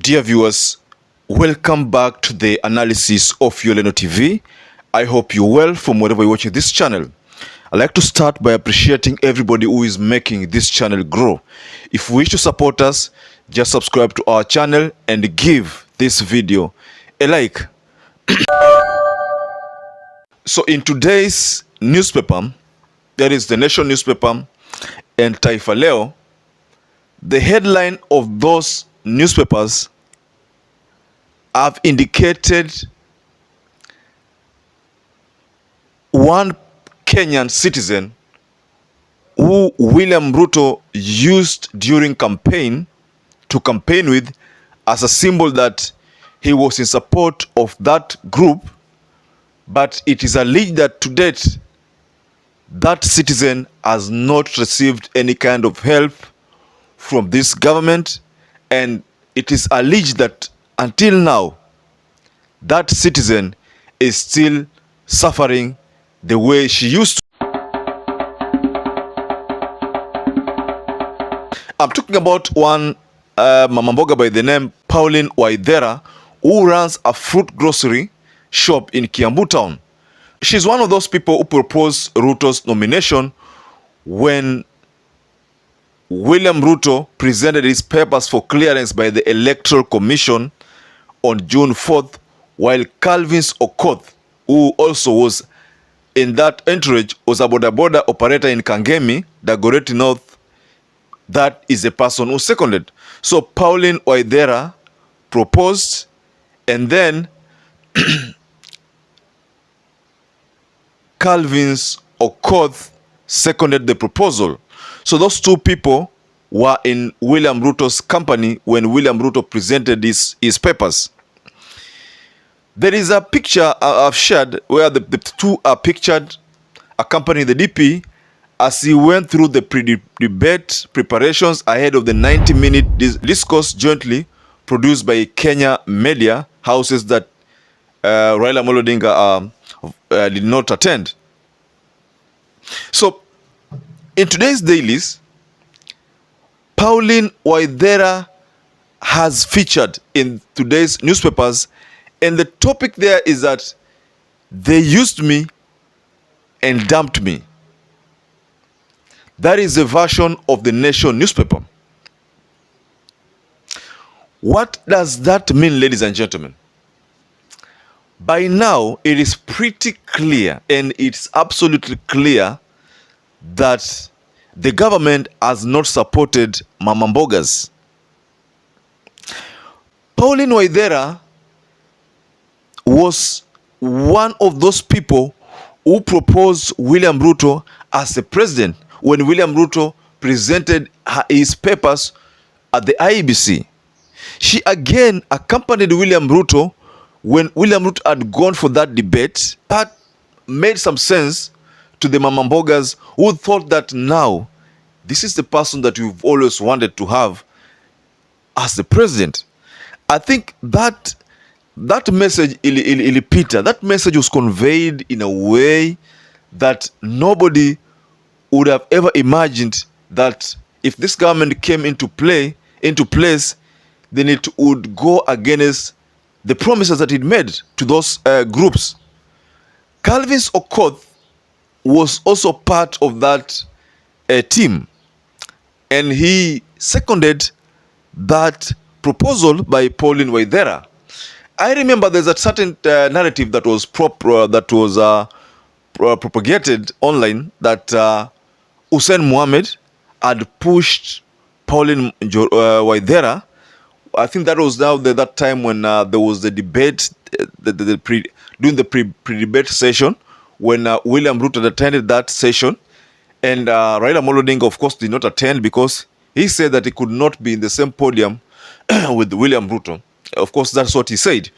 Dear viewers, welcome back to the analysis of YOLENO TV. I hope you're well from wherever you're watching this channel. I'd like to start by appreciating everybody who is making this channel grow. If you wish to support us, just subscribe to our channel and give this video a like. So in today's newspaper, that is the Nation newspaper and TAIFA Leo, the headline of those newspapers have indicated one Kenyan citizen who William Ruto used during campaign to campaign with as a symbol that he was in support of that group, but it is alleged that to date that citizen has not received any kind of help from this government, and it is alleged that until now that citizen is still suffering the way she used to. I'm talking about one mama mboga by the name Pauline Waithera, who runs a fruit grocery shop in Kiambu town. She's one of those people who proposed Ruto's nomination when William Ruto presented his papers for clearance by the Electoral Commission on June 4th, while Calvin's Okoth, who also was in that entourage, was a boda operator in Kangemi, Dagoretti North. That is the person who seconded. So Pauline Waithera proposed, and then Calvin's Okoth seconded the proposal. So those two people were in William Ruto's company when William Ruto presented his papers. There is a picture I've shared where the two are pictured accompanying the DP as he went through the pre-debate preparations ahead of the 90-minute discourse jointly produced by Kenya media houses that Raila Amolo Odinga did not attend. So in today's dailies, Pauline Waithera has featured in today's newspapers, and the topic there is that they used me and dumped me. That is a version of the Nation newspaper. What does that mean, ladies and gentlemen? By now, it is pretty clear, and it's absolutely clear, that the government has not supported mama mbogas. Pauline Waithera was one of those people who proposed William Ruto as the president when William Ruto presented his papers at the IEBC. She again accompanied William Ruto when William Ruto had gone for that debate. That made some sense to the mama mbogas who thought that now this is the person that we've always wanted to have as the president. I think that message, Peter, that message was conveyed in a way that nobody would have ever imagined that if this government came into place, then it would go against the promises that it made to those groups. Calvin's Okoth was also part of that team, and he seconded that proposal by Pauline Waithera. I remember there's a certain narrative that was propagated online that Hussein Mohammed had pushed Pauline Waithera. I think that was now that time when there was the debate, during the pre-debate session, when William Ruto attended that session, and Raila Amolo Odinga, of course, did not attend because he said that he could not be in the same podium with William Ruto. Of course, that's what he said.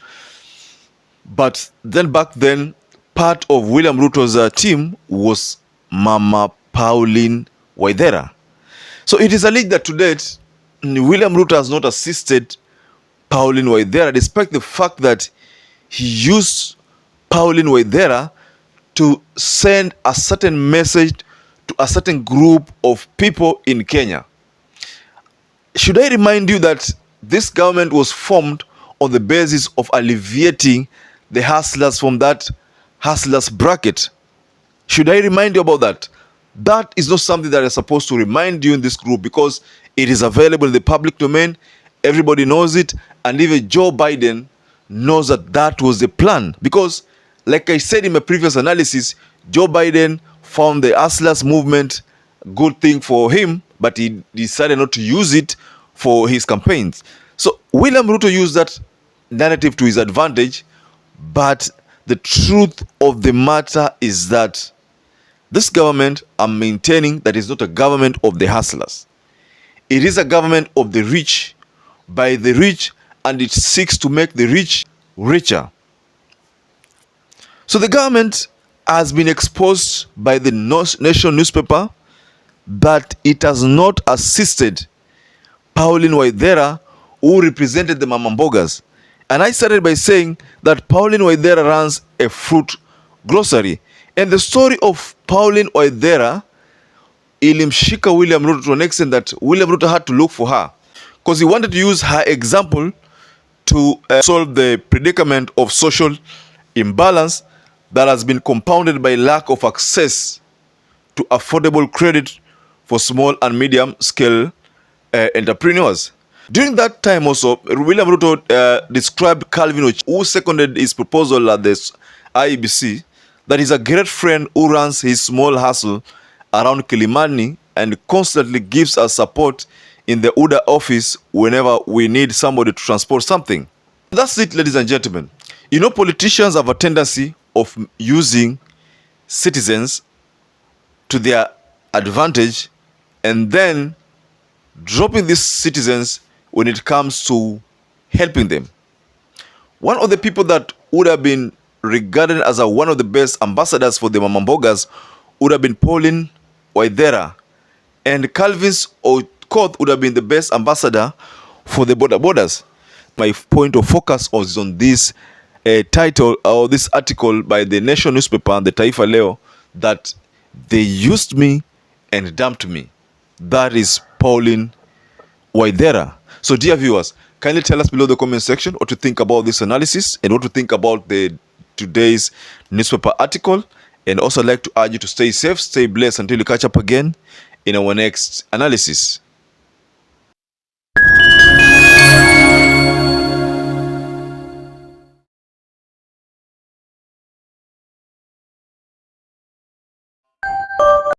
But then back then, part of William Ruto's team was Mama Pauline Waithera. So it is alleged that to date, William Ruto has not assisted Pauline Waithera, despite the fact that he used Pauline Waithera to send a certain message to a certain group of people in Kenya. Should I remind you that this government was formed on the basis of alleviating the hustlers from that hustlers bracket. Should I remind you about that? That is not something that I'm supposed to remind you in this group, because it is available in the public domain. Everybody knows it, and even Joe Biden knows that that was the plan. Because, like I said in my previous analysis, Joe Biden found the hustlers movement a good thing for him, but he decided not to use it for his campaigns. So William Ruto used that narrative to his advantage, but the truth of the matter is that this government, I'm maintaining that is not a government of the hustlers. It is a government of the rich, by the rich, and it seeks to make the rich richer. So the government has been exposed by the Nation newspaper that it has not assisted Pauline Waithera, who represented the Mamambogas. And I started by saying that Pauline Waithera runs a fruit grocery. And the story of Pauline Waithera ilimshika William Ruto to an extent that William Ruto had to look for her, because he wanted to use her example to solve the predicament of social imbalance that has been compounded by lack of access to affordable credit for small and medium scale entrepreneurs. During that time also, William Ruto described Calvin, who seconded his proposal at the IEBC, that is a great friend who runs his small hustle around Kilimani and constantly gives us support in the UDA office whenever we need somebody to transport something. That's it, ladies and gentlemen. You know, politicians have a tendency of using citizens to their advantage and then dropping these citizens when it comes to helping them. One of the people that would have been regarded as one of the best ambassadors for the Mamambogas would have been Pauline Waithera, and Calvin's Okoth would have been the best ambassador for the borders. My point of focus was on this title or this article by the Nation newspaper and the TAIFA Leo, that they used me and dumped me. That is Pauline Waithera. So dear viewers, kindly tell us below the comment section what you think about this analysis and what you think about the today's newspaper article. And also I'd like to urge you to stay safe, stay blessed until you catch up again in our next analysis.